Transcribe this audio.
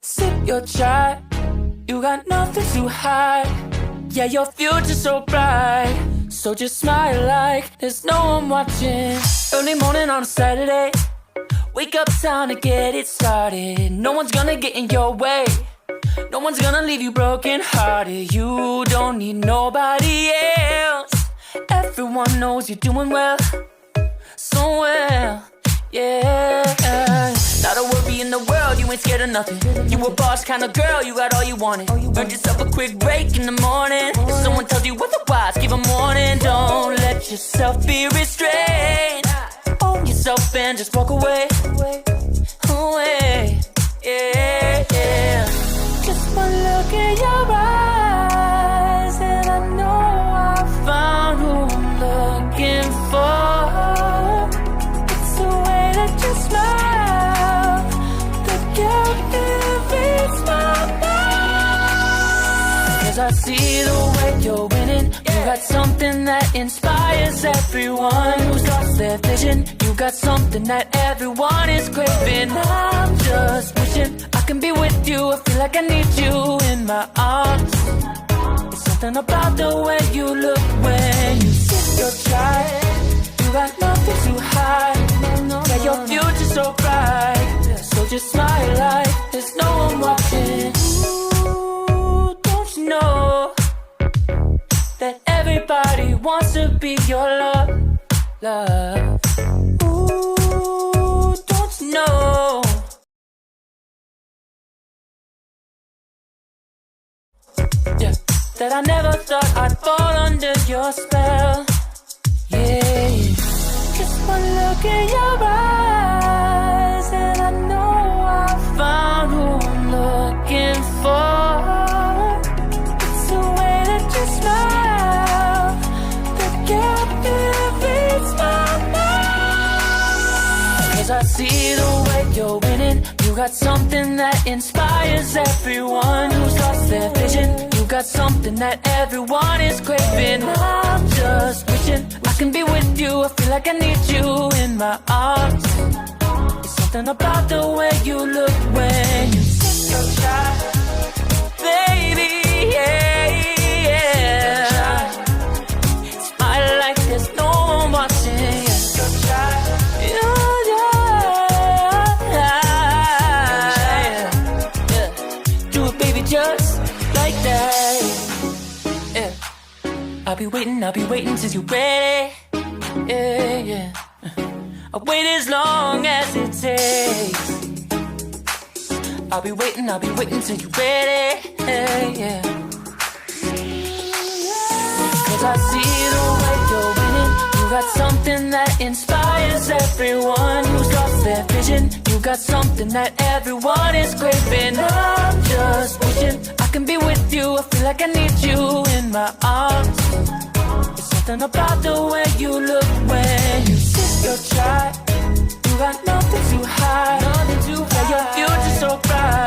Sip your chai, you got nothing to hide. Yeah, your future's so bright, so just smile like there's no one watching. Early morning on a Saturday, wake up, time to get it started. No one's gonna get in your way, no one's gonna leave you broken hearted. You don't need nobody else, everyone knows you're doing well, so well, yeah. Not a worry in the world, you ain't scared of nothing. You a boss kind of girl, you got all you wanted. Earned yourself a quick break in the morning. If someone tells you otherwise, give 'em warning. Don't let yourself be restrained. Own yourself and just walk away. Away, yeah, yeah. Just one look in your eyes and I know I found who I'm looking for. It's the way that you smile that captivates my mind. 'Cause I see the way you're winning. You got something that inspires everyone who's lost their vision. You got something that everyone is craving. I'm just wishing I can be with you. I feel like I need you in my arms. It's something about the way you look when you sip your chai. You got nothing to hide. Yeah, your future's so bright, so just smile like there's no one watching. Ooh, don't you know that everybody wants to be your love, love. Ooh, don't you know yeah, that I never thought I'd fall under your spell. Yeah, just one look in your eyes and I know I found who I'm looking for. It's the way that you smile that captivates my mind. 'Cause I see the way you're winning. You got something that inspires everyone who's lost their vision. You got something that everyone is craving. I'm just wishing I can be with you. I feel like I need you in my arms. It's something about the way you look when you sip your chai, baby, yeah, yeah. Smile like there's no one watching. Sip your chai, yeah, yeah. Do it, baby, just like that. Yeah. I'll be waiting till you're ready. Yeah, yeah. I'll wait as long as it takes. I'll be waiting till you're ready. Yeah, yeah. 'Cause I see the way you're winning. You got something that inspires everyone who's lost their vision. You got something that everyone is craving. I'm just wishing I can be with you. I feel like I need you in my arms. It's something about the way you look when you sip your chai. You got nothing to hide. Yeah, your future's so bright.